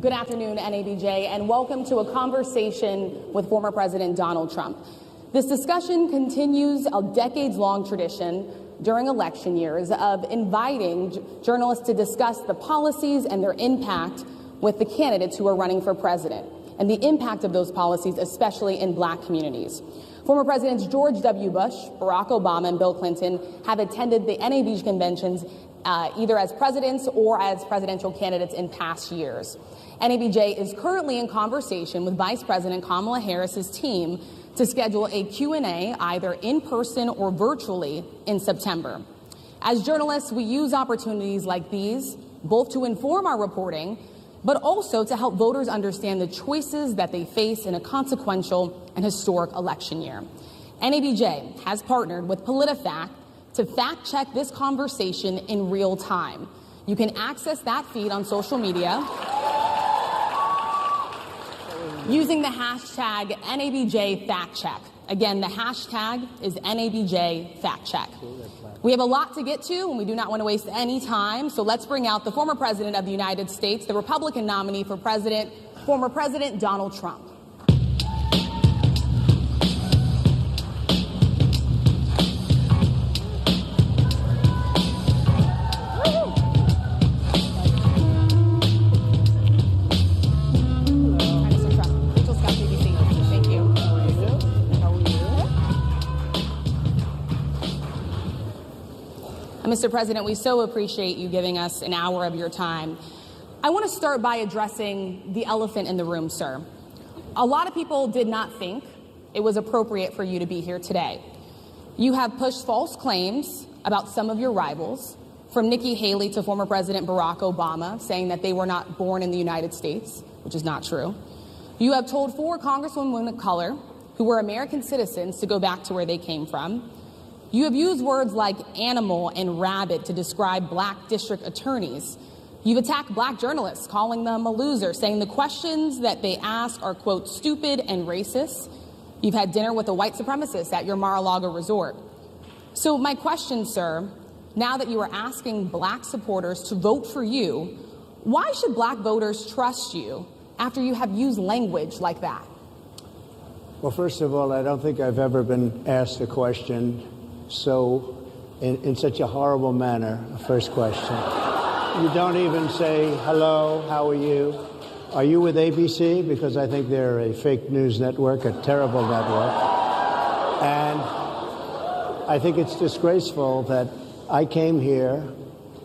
Good afternoon, NABJ, and welcome to a conversation with former President Donald Trump. This discussion continues a decades-long tradition during election years of inviting journalists to discuss the policies and their impact with the candidates who are running for president, and the impact of those policies, especially in black communities. Former Presidents George W. Bush, Barack Obama, and Bill Clinton have attended the NABJ conventions either as presidents or as presidential candidates in past years. NABJ is currently in conversation with Vice President Kamala Harris's team to schedule a Q&A either in person or virtually in September. As journalists, we use opportunities like these both to inform our reporting, but also to help voters understand the choices that they face in a consequential and historic election year. NABJ has partnered with PolitiFact to fact-check this conversation in real time. You can access that feed on social media using the hashtag NABJFactCheck. Again, the hashtag is NABJFactCheck. We have a lot to get to, and we do not want to waste any time, so let's bring out the former President of the United States, the Republican nominee for president, former President Donald Trump. Mr. President, we so appreciate you giving us an hour of your time. I want to start by addressing the elephant in the room, sir. A lot of people did not think it was appropriate for you to be here today. You have pushed false claims about some of your rivals, from Nikki Haley to former President Barack Obama, saying that they were not born in the United States, which is not true. You have told 4 congresswomen of color who were American citizens to go back to where they came from. You have used words like animal and rabbit to describe black district attorneys. You've attacked black journalists, calling them a loser, saying the questions that they ask are, quote, stupid and racist. You've had dinner with a white supremacist at your Mar-a-Lago resort. So my question, sir, now that you are asking black supporters to vote for you, why should black voters trust you after you have used language like that? Well, first of all, I don't think I've ever been asked a question in such a horrible manner. First question. You don't even say, hello, how are you? Are you with ABC? Because I think they're a fake news network, a terrible network. And I think it's disgraceful that I came here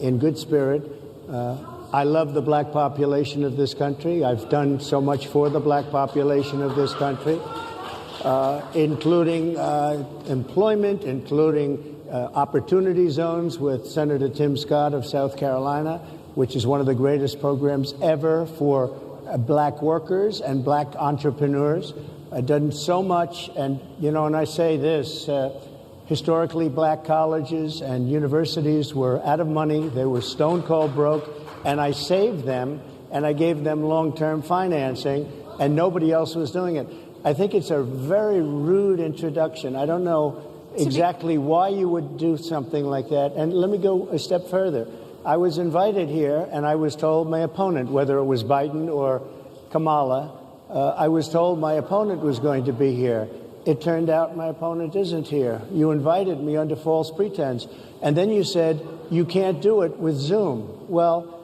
in good spirit. I love the black population of this country. I've done so much for the black population of this country. Including employment, including opportunity zones with Senator Tim Scott of South Carolina, which is one of the greatest programs ever for black workers and black entrepreneurs. I've done so much, and, you know, and I say this, historically black colleges and universities were out of money, they were stone cold broke, and I saved them, and I gave them long-term financing, and nobody else was doing it. I think it's a very rude introduction. I don't know exactly why you would do something like that. And let me go a step further. I was invited here, and I was told my opponent, whether it was Biden or Kamala, I was told my opponent was going to be here. It turned out my opponent isn't here. You invited me under false pretense. And then you said you can't do it with Zoom. Well,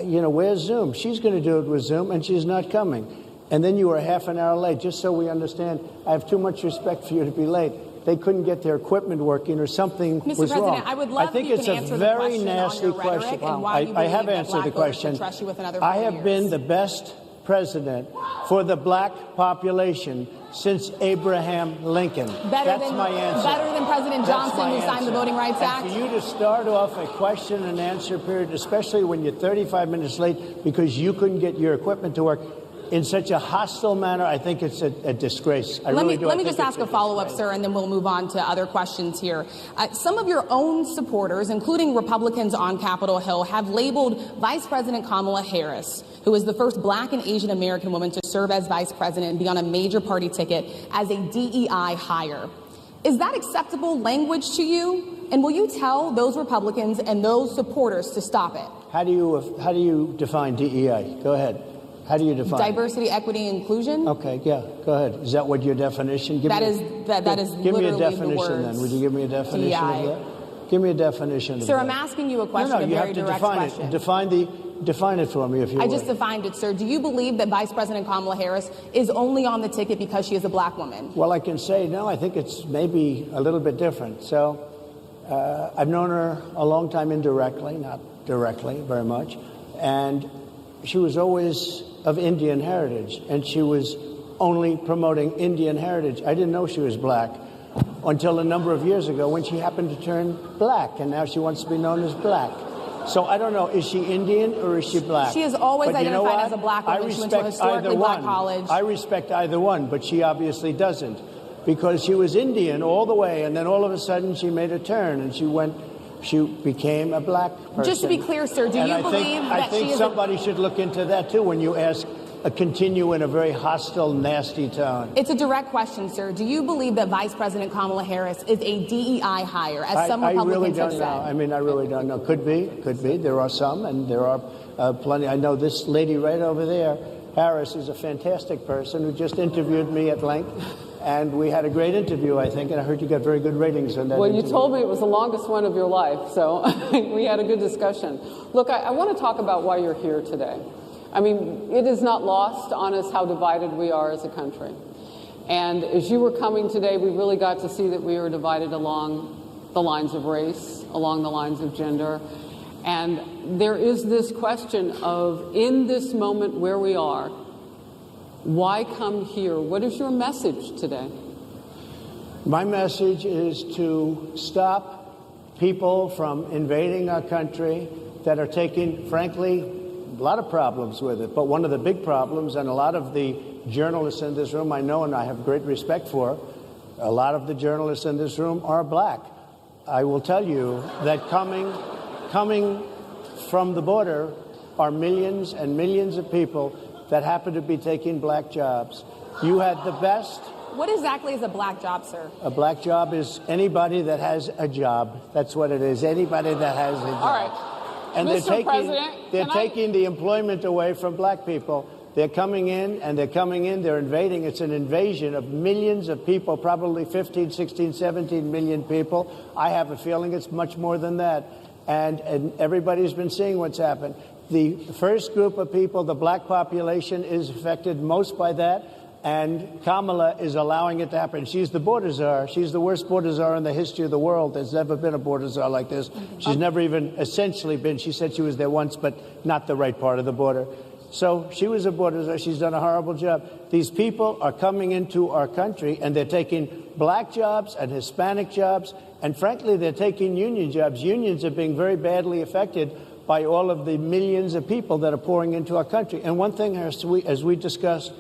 you know, where's Zoom? She's going to do it with Zoom, and she's not coming. And then you were half an hour late, just so we understand. I have too much respect for you to be late. They couldn't get their equipment working or something was wrong. Mr. President, I would love I think if you it's can a answer very the question nasty on your question. rhetoric and why you I have believe answered that the black voters question. should trust you with another I 4 have years. been the best president for the black population since Abraham Lincoln. That's my answer. Better than President Johnson, who signed the Voting Rights Act? And for you to start off a question and answer period, especially when you're 35 minutes late because you couldn't get your equipment to work, in such a hostile manner, I think it's a disgrace. Let me just ask a follow-up, sir, and then we'll move on to other questions here. Some of your own supporters, including Republicans on Capitol Hill, have labeled Vice President Kamala Harris, who is the first black and Asian American woman to serve as vice president and be on a major party ticket, as a DEI hire. Is that acceptable language to you? And will you tell those Republicans and those supporters to stop it? How do you define DEI? Go ahead. How do you define diversity, equity, inclusion? Okay, yeah, go ahead. Is that what your definition? That is Give me a literally definition the words then. Would you give me a definition DEI. of that? Give me a definition of Sir, that. I'm asking you a question, No, a you very have to direct define question. it. Define it for me, if you I would. just defined it, sir. Do you believe that Vice President Kamala Harris is only on the ticket because she is a black woman? Well, I can say no. I think it's maybe a little bit different. So I've known her a long time indirectly, not directly very much. And she was always of Indian heritage, and she was only promoting Indian heritage. I didn't know she was black until a number of years ago when she happened to turn black, and now she wants to be known as black. So I don't know, is she Indian or is she black? She has always But you know identified what? as a black woman. I She went to a respect historically either black one. college. I respect either one, but she obviously doesn't, because she was Indian all the way, and then all of a sudden she made a turn and she became a black person. Just to be clear, sir, do And you I believe think, that I think she is somebody should look into that too when you ask continue in a very hostile, nasty tone. It's a direct question, sir. Do you believe that Vice President Kamala Harris is a DEI hire, as some I Republicans really have don't said? know. I mean, I really don't know. Could be. There are some, and there are plenty. I know this lady right over there, Harris, is a fantastic person who just interviewed me at length. And we had a great interview, I think, and I heard you got very good ratings on that Well, interview. you told me it was the longest one of your life, so we had a good discussion. Look, I want to talk about why you're here today. I mean, it is not lost on us how divided we are as a country. And as you were coming today, we really got to see that we were divided along the lines of race, along the lines of gender. And there is this question of, in this moment where we are, why come here? What is your message today? My message is to stop people from invading our country that are taking, frankly, a lot of problems with it. But one of the big problems, and a lot of the journalists in this room I know and I have great respect for, a lot of the journalists in this room are black. I will tell you that coming from the border are millions and millions of people that happen to be taking black jobs. You had the best. What exactly is a black job, sir? A black job is anybody that has a job. That's what it is. Anybody that has a job. All right. And Mr. President, they're taking the employment away from black people. They're coming in, they're invading. It's an invasion of millions of people, probably 15, 16, 17 million people. I have a feeling it's much more than that. And everybody's been seeing what's happened. The first group of people, the black population, is affected most by that. And Kamala is allowing it to happen. She's the border czar. She's the worst border czar in the history of the world. There's never been a border czar like this. She's never even essentially been. She said she was there once, but not the right part of the border. So she was a border czar. She's done a horrible job. These people are coming into our country, and they're taking black jobs and Hispanic jobs, and frankly, they're taking union jobs. Unions are being very badly affected by all of the millions of people that are pouring into our country. And one thing, as we discussed,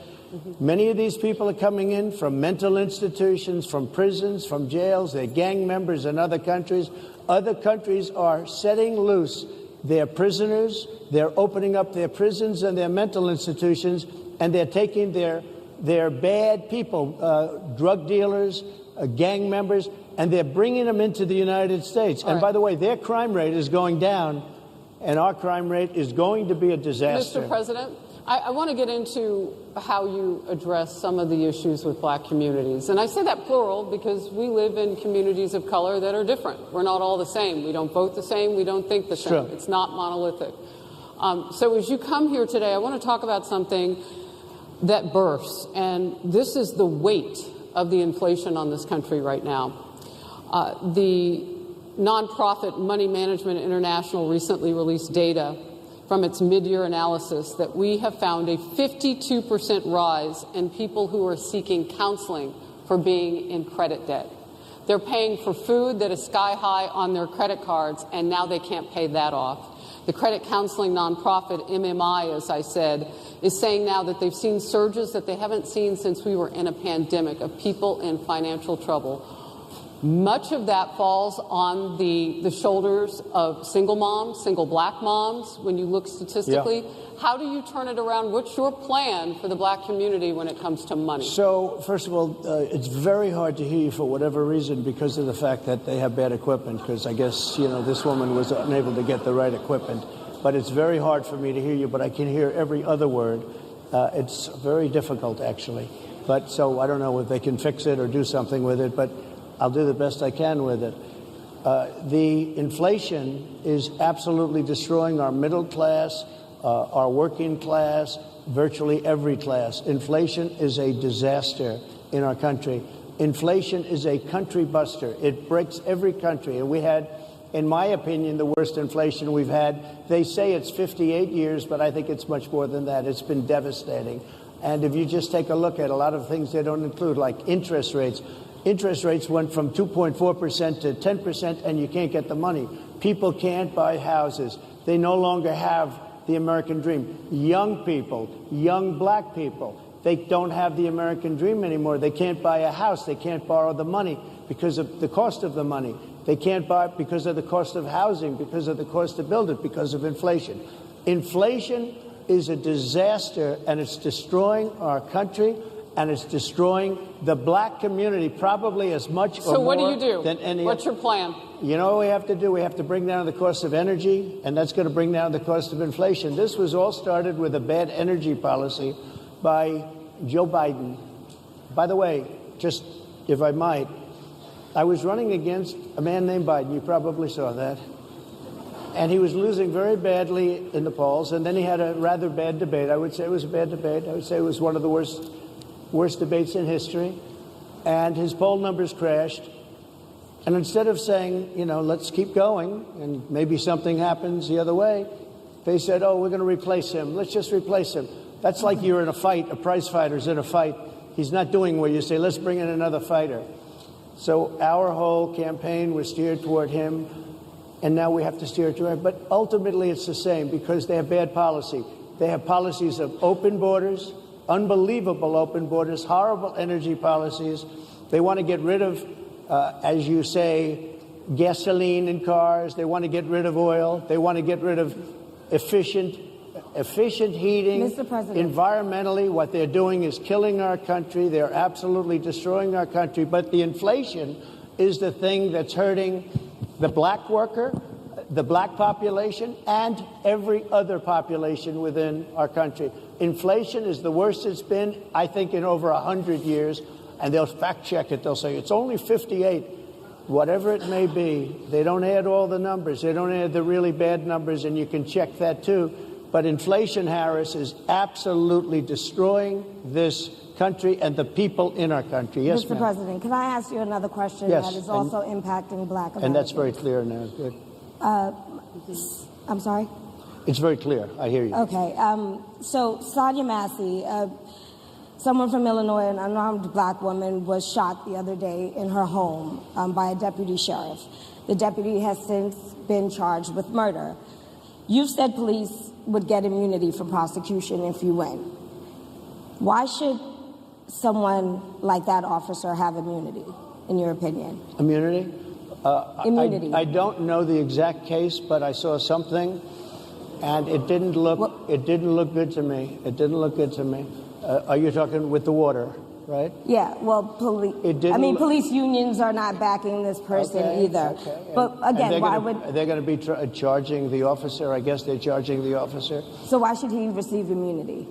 many of these people are coming in from mental institutions, from prisons, from jails. They're gang members in other countries. Other countries are setting loose their prisoners. They're opening up their prisons and their mental institutions, and they're taking their bad people, drug dealers, gang members, and they're bringing them into the United States. And by the way, their crime rate is going down, and our crime rate is going to be a disaster. Mr. President, I want to get into how you address some of the issues with black communities. And I say that plural because we live in communities of color that are different. We're not all the same. We don't vote the same. We don't think the same. Sure. It's not monolithic. So as you come here today, I want to talk about something that bursts. And this is the weight of the inflation on this country right now. The nonprofit Money Management International recently released data from its mid-year analysis that we have found a 52% rise in people who are seeking counseling for being in credit debt. They're paying for food that is sky high on their credit cards, and now they can't pay that off. The credit counseling nonprofit MMI, as I said, is saying now that they've seen surges that they haven't seen since we were in a pandemic of people in financial trouble. Much of that falls on the shoulders of single moms, single black moms, when you look statistically. Yeah. How do you turn it around? What's your plan for the black community when it comes to money? So, first of all, it's very hard to hear you for whatever reason because of the fact that they have bad equipment, because I guess, this woman was unable to get the right equipment. But it's very hard for me to hear you, but I can hear every other word. It's very difficult, actually. But so I don't know if they can fix it or do something with it, but I'll do the best I can with it. The inflation is absolutely destroying our middle class, our working class, virtually every class. Inflation is a disaster in our country. Inflation is a country buster. It breaks every country. And we had, in my opinion, the worst inflation we've had. They say it's 58 years, but I think it's much more than that. It's been devastating. And if you just take a look at a lot of things they don't include, like interest rates. Interest rates went from 2.4% to 10%, and you can't get the money. People can't buy houses. They no longer have the American dream. Young people, young black people, they don't have the American dream anymore. They can't buy a house. They can't borrow the money because of the cost of the money. They can't buy it because of the cost of housing, because of the cost to build it, because of inflation. Inflation is a disaster, and it's destroying our country, and it's destroying the black community probably as much or more than any. What's your plan? You know what we have to do? We have to bring down the cost of energy, and that's going to bring down the cost of inflation. This was all started with a bad energy policy by Joe Biden. By the way, just if I might, I was running against a man named Biden. You probably saw that. And he was losing very badly in the polls, and then he had a rather bad debate. I would say it was a bad debate. I would say it was one of the worst debates in history. And his poll numbers crashed. And instead of saying, you know, let's keep going and maybe something happens the other way, they said, oh, we're going to replace him. Let's just replace him. That's like you're in a fight. A prize fighter's in a fight. He's not doing what you say, let's bring in another fighter. So our whole campaign was steered toward him, and now we have to steer toward him. But ultimately it's the same because they have bad policy. They have policies of open borders, unbelievable open borders, horrible energy policies. They want to get rid of, as you say, gasoline in cars. They want to get rid of oil. They want to get rid of efficient heating. Mr. President. Environmentally, what they're doing is killing our country. They're absolutely destroying our country. But the inflation is the thing that's hurting the black worker, the black population, and every other population within our country. Inflation is the worst it's been, I think, in over 100 years. And they'll fact check it. They'll say it's only 58. Whatever it may be, they don't add all the numbers. They don't add the really bad numbers, and you can check that too. But inflation, Harris, is absolutely destroying this country and the people in our country. Yes, Mr. President, can I ask you another question yes, that is also impacting black Americans? And that's very clear now. Good. I'm sorry? It's very clear. I hear you. Okay. So Sonia Massey, someone from Illinois, an unarmed black woman, was shot the other day in her home by a deputy sheriff. The deputy has since been charged with murder. You've said police would get immunity from prosecution if you win. Why should someone like that officer have immunity, in your opinion? Immunity? Immunity. I don't know the exact case, but I saw something, and it didn't look good to me. It didn't look good to me. Are you talking with the water, right? Yeah, well, police unions are not backing this person either. Okay. But again, why would... They're going to be charging the officer. I guess they're charging the officer. So why should he receive immunity?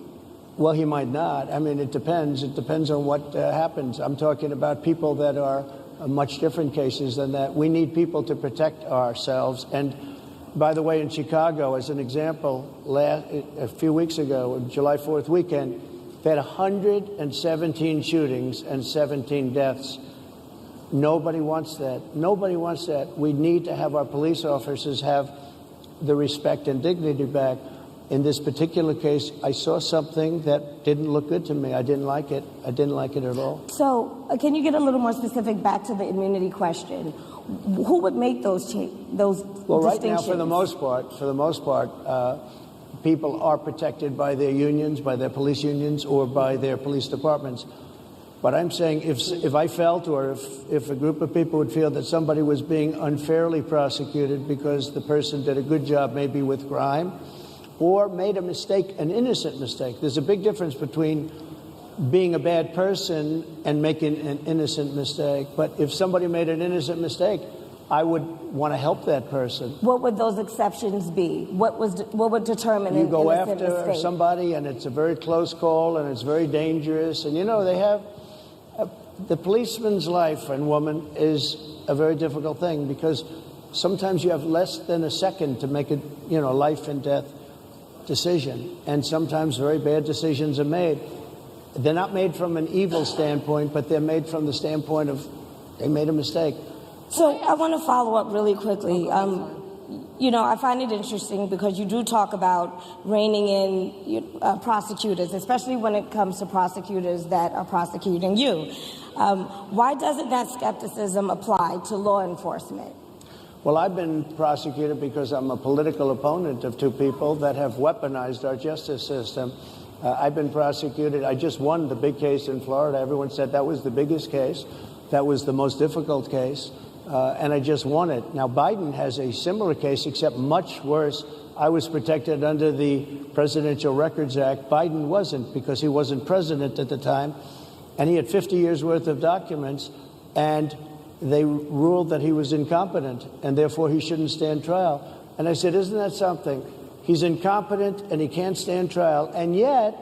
Well, he might not. I mean, it depends. It depends on what happens. I'm talking about people that are much different cases than that. We need people to protect ourselves. And by the way, in Chicago, as an example, a few weeks ago, July 4th weekend, they had 117 shootings and 17 deaths. Nobody wants that. Nobody wants that. We need to have our police officers have the respect and dignity back. In this particular case, I saw something that didn't look good to me. I didn't like it. I didn't like it at all. So can you get a little more specific back to the immunity question? Who would make those Well, right now, for the most part, people are protected by their unions, by their police unions, or by their police departments. But I'm saying if I felt, or if a group of people would feel that somebody was being unfairly prosecuted because the person did a good job maybe with crime, or made a mistake, an innocent mistake. There's a big difference between being a bad person and making an innocent mistake. But if somebody made an innocent mistake, I would want to help that person. What would those exceptions be? What would determine you an go innocent after mistake? somebody and it's a very close call and it's very dangerous, and they have the policeman's life and woman is a very difficult thing, because sometimes you have less than a second to make a life and death decision, and sometimes very bad decisions are made. They're not made from an evil standpoint, but they're made from the standpoint of they made a mistake. So I want to follow up really quickly. I find it interesting because you do talk about reining in prosecutors, especially when it comes to prosecutors that are prosecuting you. Why doesn't that skepticism apply to law enforcement? Well, I've been prosecuted because I'm a political opponent of two people that have weaponized our justice system. I've been prosecuted. I just won the big case in Florida. Everyone said that was the biggest case. That was the most difficult case. And I just won it. Now, Biden has a similar case, except much worse. I was protected under the Presidential Records Act. Biden wasn't, because he wasn't president at the time. And he had 50 years worth of documents. And they ruled that he was incompetent, and therefore he shouldn't stand trial. And I said, isn't that something? He's incompetent and he can't stand trial, and yet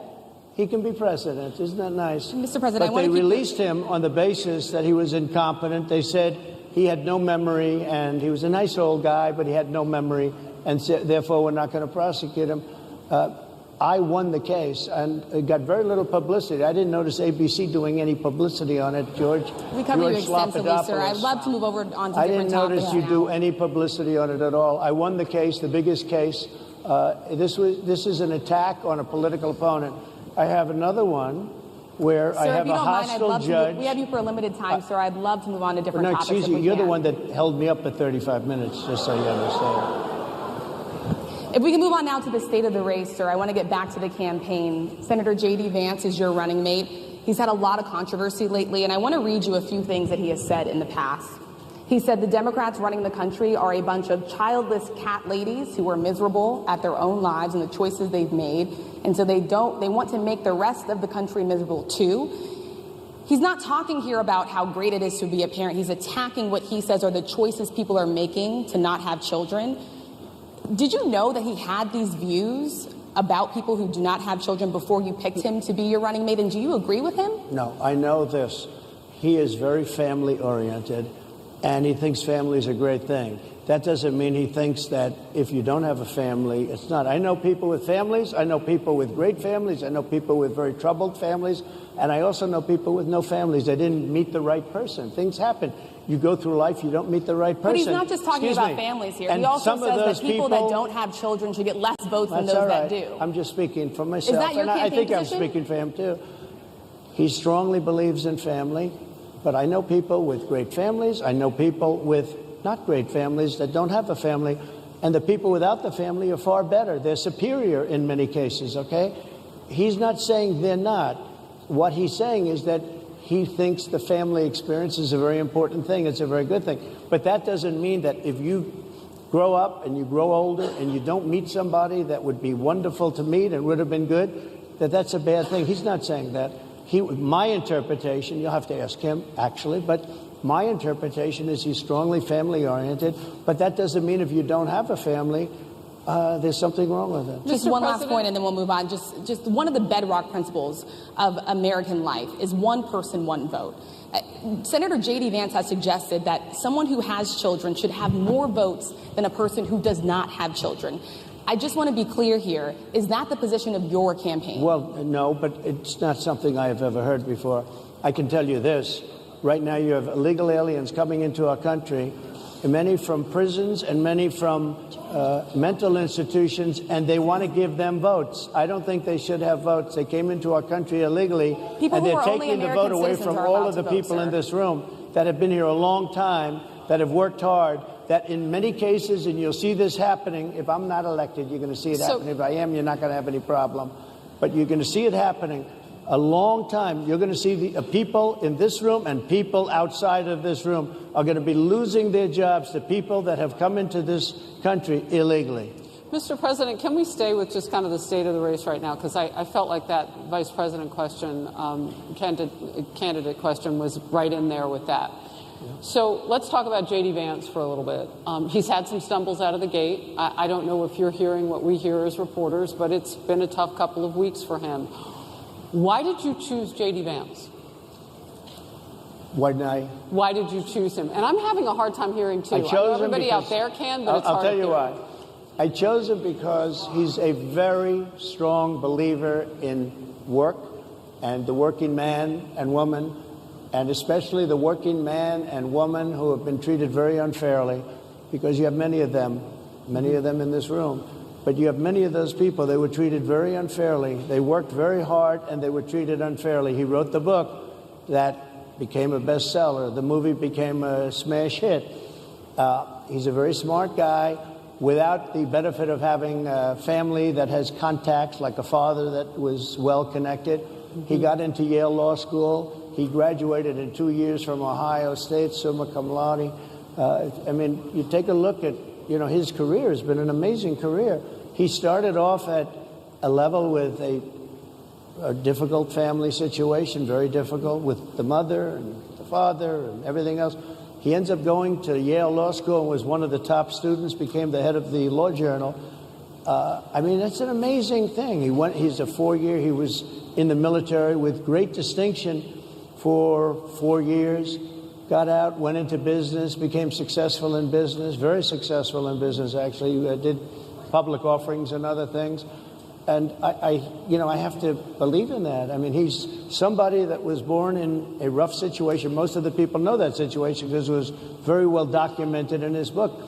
he can be president. Isn't that nice? Mr. President, but they released him on the basis that he was incompetent. They said he had no memory, and he was a nice old guy, but he had no memory, and therefore we're not going to prosecute him. I won the case, and it got very little publicity. I didn't notice ABC doing any publicity on it, George. We cover you extensively, sir. I'd love to move over on to different topics. I didn't notice you do any publicity on it at all. I won the case, the biggest case. This is an attack on a political opponent. I have another one where sir, I have a hostile judge. We have you for a limited time, sir. I'd love to move on to different topics. Excuse me, you're the one that held me up for 35 minutes, just so you understand. If we can move on now to the state of the race, sir, I want to get back to the campaign. Senator J.D. Vance is your running mate. He's had a lot of controversy lately, and I want to read you a few things that he has said in the past. He said the Democrats running the country are a bunch of childless cat ladies who are miserable at their own lives and the choices they've made, and so they want to make the rest of the country miserable too. He's not talking here about how great it is to be a parent. He's attacking what he says are the choices people are making to not have children. Did you know that he had these views about people who do not have children before you picked him to be your running mate? And do you agree with him? No, I know this. He is very family oriented, and he thinks family is a great thing. That doesn't mean he thinks that if you don't have a family, it's not. I know people with families. I know people with great families. I know people with very troubled families. And I also know people with no families. They didn't meet the right person. Things happen. You go through life, you don't meet the right person. But he's not just talking about families here. He also says that people that don't have children should get less votes than those that do. I'm just speaking for myself. Is that your campaign I think position? I'm speaking for him, too. He strongly believes in family, but I know people with great families. I know people with not great families that don't have a family, and the people without the family are far better. They're superior in many cases, okay? He's not saying they're not. What he's saying is that he thinks the family experience is a very important thing. It's a very good thing. But that doesn't mean that if you grow up and you grow older and you don't meet somebody that would be wonderful to meet and would have been good, that that's a bad thing. He's not saying that. My interpretation, you'll have to ask him, actually, but my interpretation is he's strongly family-oriented. But that doesn't mean if you don't have a family, there's something wrong with it. Just one last point, and then we'll move on. Just one of the bedrock principles of American life is one person, one vote. Senator J.D. Vance has suggested that someone who has children should have more votes than a person who does not have children. I just want to be clear here. Is that the position of your campaign? Well, no, but it's not something I have ever heard before. I can tell you this. Right now you have illegal aliens coming into our country, many from prisons and many from mental institutions, and they want to give them votes. I don't think they should have votes. They came into our country illegally, and they're taking the vote away from all of the people in this room that have been here a long time, that have worked hard, that in many cases, and you'll see this happening, if I'm not elected, you're going to see it happening. If I am, you're not going to have any problem. But you're going to see it happening a long time. You're going to see the people in this room and people outside of this room are going to be losing their jobs to people that have come into this country illegally. Mr. President, can we stay with just kind of the state of the race right now? Because I felt like that vice president question, candidate question was right in there with that. So let's talk about J.D. Vance for a little bit. He's had some stumbles out of the gate. I don't know if you're hearing what we hear as reporters, but it's been a tough couple of weeks for him. Why did you choose J.D. Vance? Why did you choose him? And I'm having a hard time hearing, too. I know everybody out there can, but it's hard to hear. I'll tell you why. I chose him because he's a very strong believer in work and the working man and woman, and especially the working man and woman who have been treated very unfairly, because you have many of them in this room. But you have many of those people, they were treated very unfairly. They worked very hard and they were treated unfairly. He wrote the book that became a bestseller. The movie became a smash hit. He's a very smart guy without the benefit of having a family that has contacts, like a father that was well-connected. He got into Yale Law School. He graduated in 2 years from Ohio State, summa cum laude. I mean, you take a look at, his career has been an amazing career. He started off at a level with a difficult family situation, very difficult, with the mother and the father and everything else. He ends up going to Yale Law School and was one of the top students, became the head of the law journal. I mean, it's an amazing thing. He's a 4-year, he was in the military with great distinction for 4 years, got out, went into business, became successful in business, very successful in business, actually. Did public offerings and other things. And I have to believe in that. I mean, he's somebody that was born in a rough situation. Most of the people know that situation because it was very well documented in his book.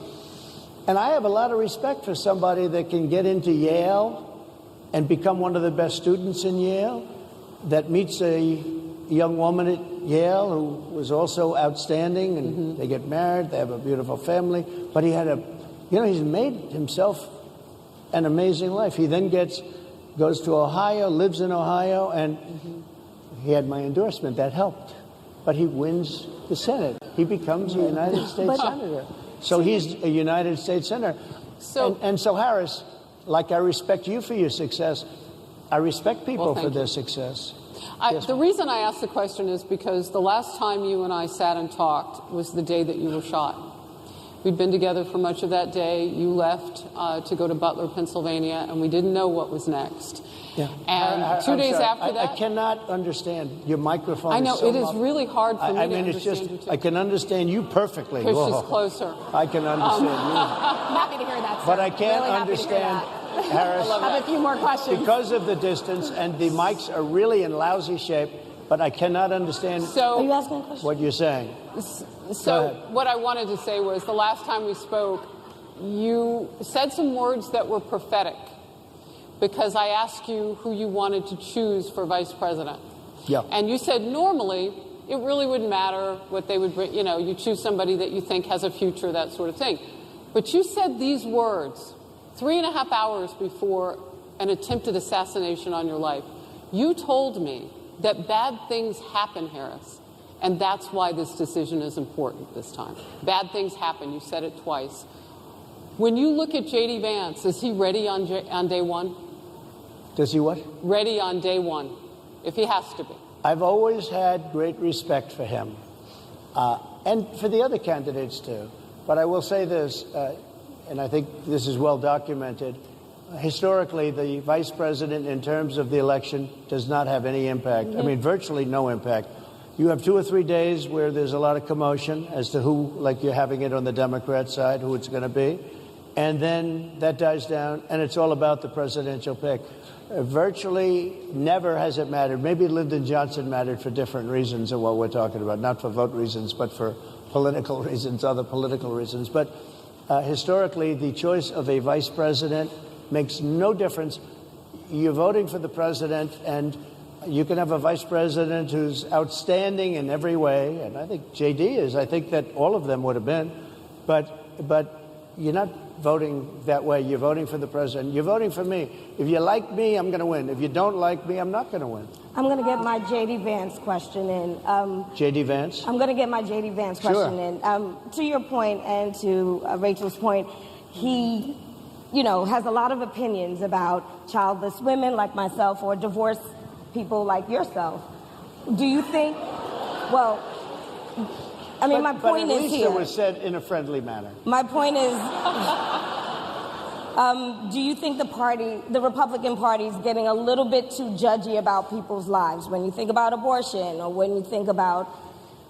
And I have a lot of respect for somebody that can get into Yale and become one of the best students in Yale, that meets a young woman at Yale who was also outstanding, and they get married, they have a beautiful family. But he had he's made himself an amazing life. He then goes to Ohio, lives in Ohio, and he had my endorsement. That helped. But he wins the Senate. He becomes a United States Senator. So he's a United States Senator. So Harris, like I respect you for your success, I respect people for their success. The reason I asked the question is because the last time you and I sat and talked was the day that you were shot. We'd been together for much of that day. You left to go to Butler, Pennsylvania, and we didn't know what was next. Yeah. And 2 days after that... I cannot understand. Your microphone I know, is so it is really hard for me to understand you, too. I can understand you perfectly. Push this closer. I can understand you. Happy to hear that, sir. But I can't really understand, Harris. I have a few more questions. Because of the distance, and the mics are really in lousy shape, but I cannot understand Are you asking a question? what you're saying. So what I wanted to say was the last time we spoke, you said some words that were prophetic because I asked you who you wanted to choose for vice president. Yeah. And you said normally it really wouldn't matter what they would bring. You choose somebody that you think has a future, that sort of thing. But you said these words 3.5 hours before an attempted assassination on your life. You told me that bad things happen, Harris. And that's why this decision is important this time. Bad things happen. You said it twice. When you look at J.D. Vance, is he ready on day one? Does he what? Ready on day one, if he has to be. I've always had great respect for him, and for the other candidates, too. But I will say this, and I think this is well documented. Historically, the vice president, in terms of the election, does not have any impact. I mean, virtually no impact. You have 2 or 3 days where there's a lot of commotion as to who, like you're having it on the Democrat side, who it's going to be. And then that dies down, and it's all about the presidential pick. Virtually never has it mattered. Maybe Lyndon Johnson mattered for different reasons of what we're talking about, not for vote reasons, but for political reasons, other political reasons. But historically, the choice of a vice president makes no difference. You're voting for the president, and you can have a vice president who's outstanding in every way, and I think J.D. is. I think that all of them would have been. But you're not voting that way. You're voting for the president. You're voting for me. If you like me, I'm going to win. If you don't like me, I'm not going to win. I'm going to get my J.D. Vance question in. J.D. Vance? I'm going to get my J.D. Vance question in. To your point and to Rachel's point, he, has a lot of opinions about childless women like myself or divorced people like yourself. Do you think, I mean, my point but at is least here. it was said in a friendly manner. My point is, do you think the Republican Party is getting a little bit too judgy about people's lives when you think about abortion or when you think about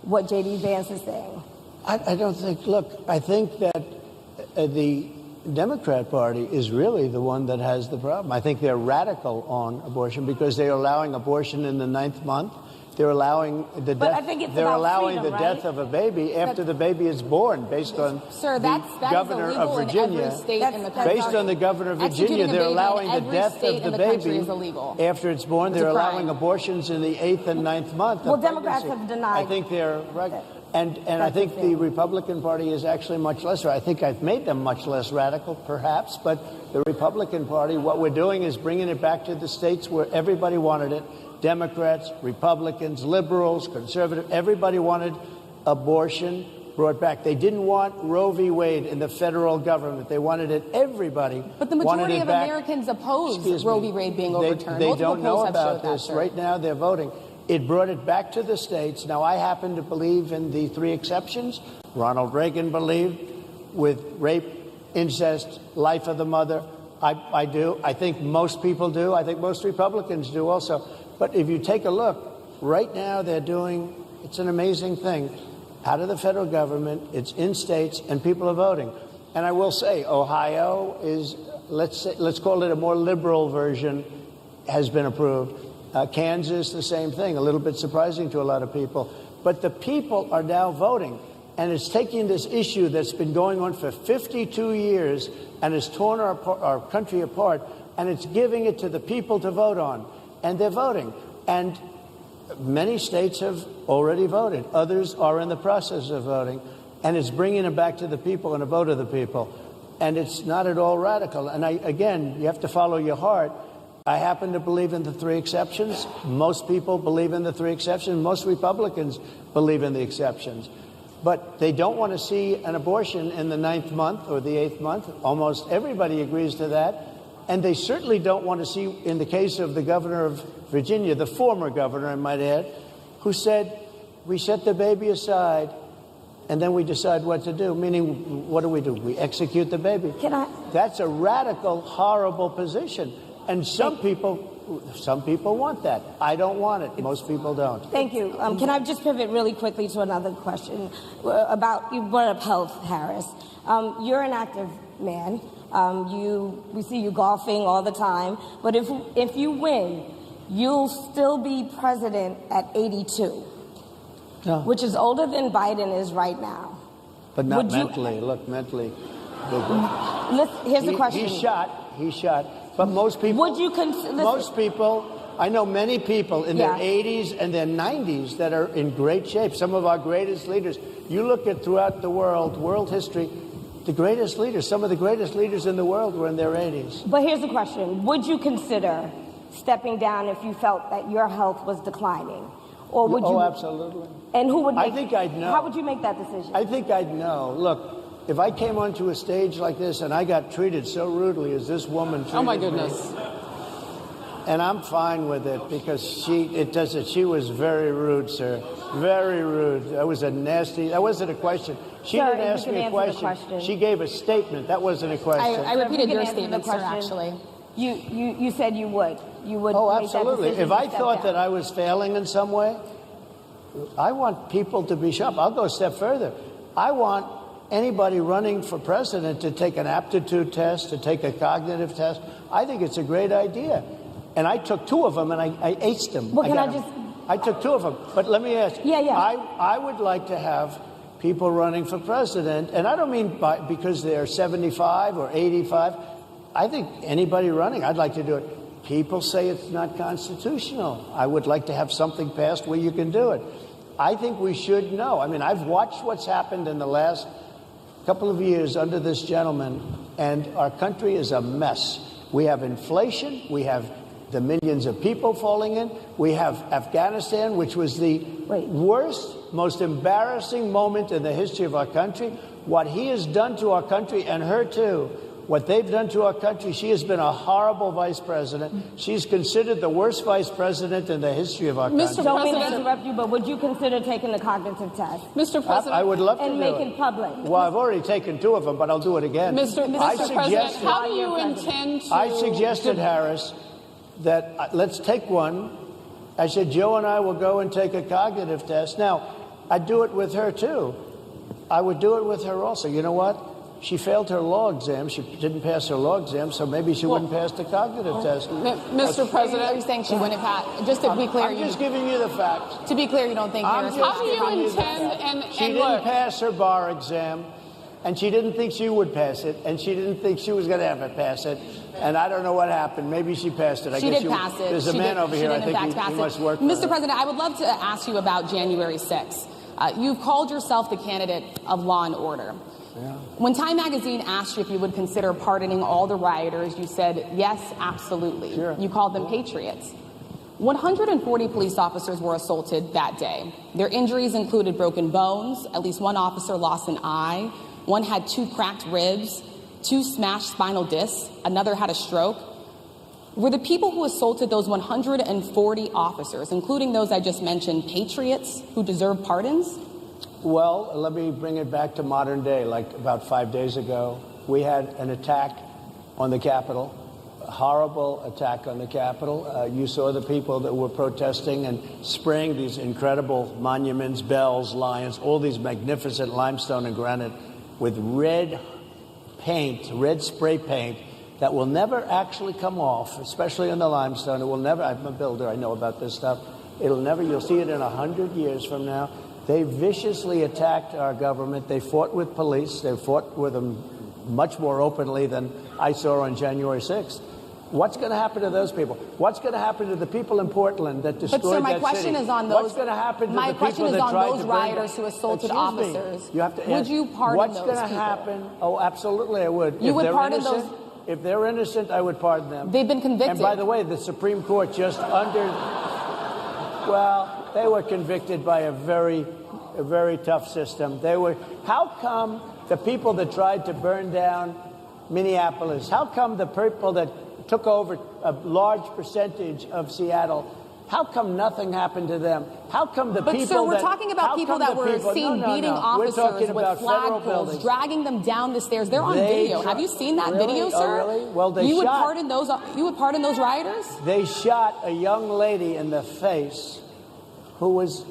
what J.D. Vance is saying? I don't think, look, I think that the Democrat Party is really the one that has the problem. I think they're radical on abortion because they're allowing abortion in the 9th month. They're allowing the But death. I think it's They're about allowing freedom, the right? death of a baby after the baby is born, based on Sir, the that governor is of illegal Virginia. in every state in the country. Based on the governor of Virginia, Executing a they're baby in allowing the every death state of in the the country baby is illegal. after it's born. It's a They're crime. allowing abortions in the 8th and 9th month. Well, of Democrats pregnancy. have denied I think they're right. And I That's think the the thing. Republican Party is actually much less. I think I've made them much less radical, perhaps. But the Republican Party, what we're doing is bringing it back to the states where everybody wanted it. Democrats, Republicans, liberals, conservatives, everybody wanted abortion brought back. They didn't want Roe v. Wade in the federal government. They wanted it. Everybody But the wanted majority it of back. Americans oppose Excuse Roe me. v. Wade being They overturned. They Multiple don't know polls have about showed that, this. sir. Right now, they're voting. It brought it back to the states. Now, I happen to believe in the 3 exceptions. Ronald Reagan believed with rape, incest, life of the mother. I do. I think most people do. I think most Republicans do also. But if you take a look, right now they're doing, it's an amazing thing, out of the federal government, it's in states, and people are voting. And I will say, Ohio is, let's call it a more liberal version, has been approved. Kansas, the same thing, a little bit surprising to a lot of people. But the people are now voting. And it's taking this issue that's been going on for 52 years and has torn our country apart, and it's giving it to the people to vote on. And they're voting. And many states have already voted. Others are in the process of voting. And it's bringing it back to the people and a vote of the people. And it's not at all radical. And again, you have to follow your heart. I happen to believe in the 3 exceptions. Most people believe in the 3 exceptions. Most Republicans believe in the exceptions. But they don't want to see an abortion in the 9th month or the 8th month. Almost everybody agrees to that. And they certainly don't want to see, in the case of the governor of Virginia, the former governor, I might add, who said, we set the baby aside and then we decide what to do. Meaning, what do? We execute the baby. That's a radical, horrible position. And some people want that. I don't want it. Most people don't. Thank you. Can I just pivot really quickly to another question about, you brought up health, Harris. You're an active man. We see you golfing all the time. But if you win, you'll still be president at 82, which is older than Biden is right now. But not mentally. Look, mentally. Here's the question. He's shot. But most people, I know many people in their 80s and their 90s that are in great shape. Some of our greatest leaders. You look at throughout the world history, the greatest leaders, some of the greatest leaders in the world were in their 80s. But here's the question. Would you consider stepping down if you felt that your health was declining? Or would you? Oh, absolutely. And who would I think I'd know. How would you make that decision? I think I'd know. Look, if I came onto a stage like this and I got treated so rudely as this woman treated me. Oh, my goodness. And I'm fine with it because she was very rude, sir. Very rude. That wasn't a question. She didn't ask me a question. She gave a statement. That wasn't a question. I repeated your statement, sir, actually. You said you would. You would. Oh, make that absolutely. decision If I to step thought down. that I was failing in some way, I want people to be sharp. I'll go a step further. I want anybody running for president to take an aptitude test, to take a cognitive test. I think it's a great idea. And I took 2 of them and I aced them. Well, I took 2 of them. But let me ask you. Yeah. I would like to have people running for president, and I don't mean because they're 75 or 85. I think anybody running, I'd like to do it. People say it's not constitutional. I would like to have something passed where you can do it. I think we should know. I mean, I've watched what's happened in the last couple of years under this gentleman, and our country is a mess. We have inflation. We have the millions of people falling in. We have Afghanistan, which was the worst, most embarrassing moment in the history of our country. What he has done to our country, and her too, what they've done to our country. She has been a horrible vice president. She's considered the worst vice president in the history of our country. Don't mean to interrupt you, but would you consider taking the cognitive test? Mr. President, I would love to and do make it it public. Well, I've already taken 2 of them, but I'll do it again. Mr. President, how do you intend to... I suggested, Harris, that let's take one. I said, Joe and I will go and take a cognitive test. Now, I'd do it with her, too. I would do it with her also. You know what? She failed her law exam. She didn't pass her law exam, so maybe she wouldn't pass the cognitive test. Mr. President, are you saying she wouldn't pass? Just to be clear, I'm just giving you the facts. To be clear, you don't think Harris... How do you intend... She didn't pass her bar exam, and she didn't think she would pass it, and she didn't think she was going to ever pass it. And I don't know what happened. Maybe she passed it. She did pass it. There's a man over here. I think he must work for her. Mr. President, I would love to ask you about January 6th. You've called yourself the candidate of law and order. Yeah. When Time Magazine asked you if you would consider pardoning all the rioters, you said, yes, absolutely. Sure. You called them patriots. 140 police officers were assaulted that day. Their injuries included broken bones. At least one officer lost an eye. One had 2 cracked ribs, 2 smashed spinal discs. Another had a stroke. Were the people who assaulted those 140 officers, including those I just mentioned, patriots who deserve pardons? Well, let me bring it back to modern day. Like about 5 days ago, we had an attack on the Capitol, a horrible attack on the Capitol. You saw the people that were protesting and spraying these incredible monuments, bells, lions, all these magnificent limestone and granite with red paint, red spray paint that will never actually come off, especially in the limestone. It will never, I'm a builder, I know about this stuff. It'll never, you'll see it in 100 years from now. They viciously attacked our government. They fought with police. They fought with them much more openly than I saw on January 6th. What's going to happen to those people? What's going to happen to the people in Portland that destroyed that city? But, sir, my question is on those... What's going to happen to the people that tried to... My question is on those rioters who assaulted officers. You have to would you pardon what's those What's going to people? happen? Oh, absolutely, I would. You would pardon those... If they're innocent, I would pardon them. They've been convicted. And by the way, the Supreme Court just well, they were convicted by a very tough system. They were. How come the people that tried to burn down Minneapolis? How come the people that took over a large percentage of Seattle? How come nothing happened to them? How come the people? But sir, we're talking about people that were seen beating officers with flagpoles, dragging them down the stairs. They're on video. Have you seen that video, sir? Oh, really? Well, they you would shot. pardon those. You would pardon those rioters? They shot a young lady in the face who was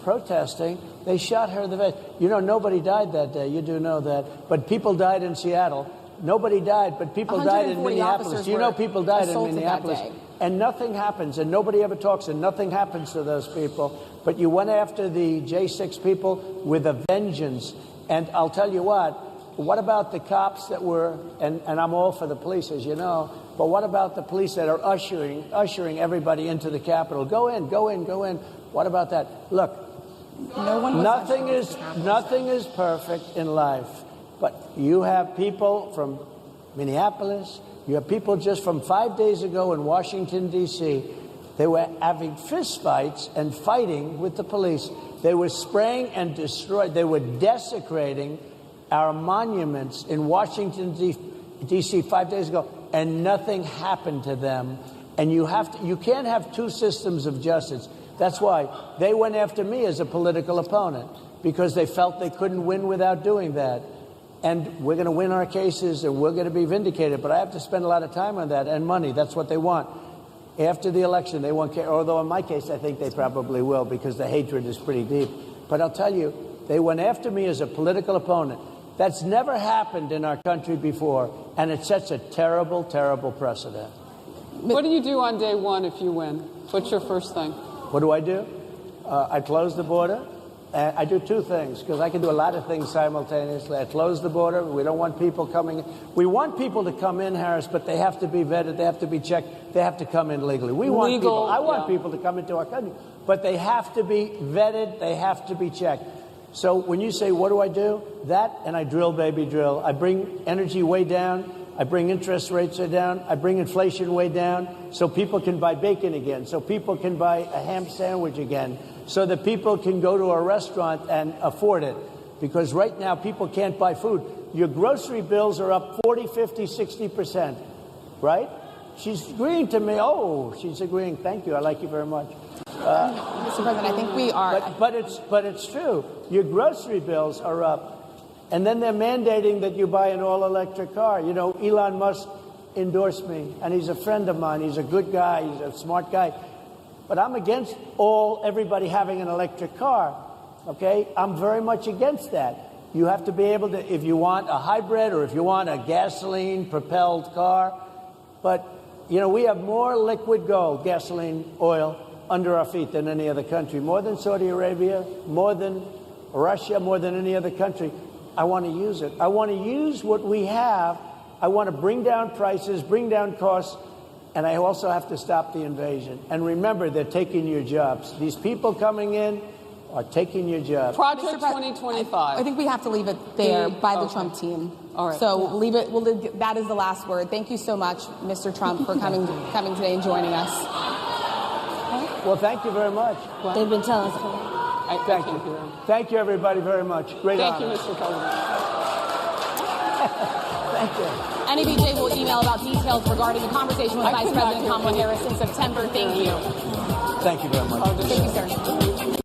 protesting. They shot her in the face. You know, nobody died that day. You do know that. But people died in Seattle. Nobody died, but people died in Minneapolis. You know, people died in Minneapolis. And nothing happens, and nobody ever talks, and nothing happens to those people. But you went after the J6 people with a vengeance. And I'll tell you what about the cops that were, and I'm all for the police, as you know, but what about the police that are ushering everybody into the Capitol? Go in, go in, go in. What about that? Look, nothing is perfect in life. But you have people from Minneapolis, you have people just from 5 days ago in Washington, D.C. They were having fistfights and fighting with the police. They were spraying and destroying. They were desecrating our monuments in Washington, D.C. 5 days ago, and nothing happened to them. And you can't have 2 systems of justice. That's why they went after me as a political opponent, because they felt they couldn't win without doing that. And we're going to win our cases, and we're going to be vindicated. But I have to spend a lot of time on that and money. That's what they want. After the election, they won't care. Although in my case, I think they probably will, because the hatred is pretty deep. But I'll tell you, they went after me as a political opponent. That's never happened in our country before, and it sets a terrible, terrible precedent. What do you do on day one if you win? What's your first thing? What do? I close the border. I do 2 things, because I can do a lot of things simultaneously. I close the border. We don't want people coming in. We want people to come in, Harris, but they have to be vetted. They have to be checked. They have to come in legally. I want people to come into our country, but they have to be vetted. They have to be checked. So when you say, what do? That, and I drill, baby, drill. I bring energy way down. I bring interest rates down. I bring inflation way down, so people can buy bacon again, so people can buy a ham sandwich again, so that people can go to a restaurant and afford it. Because right now, people can't buy food. Your grocery bills are up 40, 50, 60%, right? She's agreeing to me. Oh, she's agreeing. Thank you. I like you very much. Mr. President, I think we are. But it's true. Your grocery bills are up. And then they're mandating that you buy an all-electric car. You know, Elon Musk endorsed me, and he's a friend of mine. He's a good guy. He's a smart guy. But I'm against everybody having an electric car, okay? I'm very much against that. You have to be able to, if you want a hybrid or if you want a gasoline-propelled car. But, you know, we have more liquid gold, gasoline, oil, under our feet than any other country. More than Saudi Arabia, more than Russia, more than any other country. I want to use it. I want to use what we have. I want to bring down prices, bring down costs, and I also have to stop the invasion. And remember, they're taking your jobs. These people coming in are taking your jobs. Project 2025. I think we have to leave it there by the Trump team. All right. So leave it. That is the last word. Thank you so much, Mr. Trump, for coming today and joining us. Well, thank you very much. They've been telling us. Thank you. Thank you, everybody, very much. Great honor. Thank you, Mr. President. Thank you. NABJ will email about details regarding the conversation with Vice President Kamala Harris in September. Thank you. Thank you very much. Thank you, sir.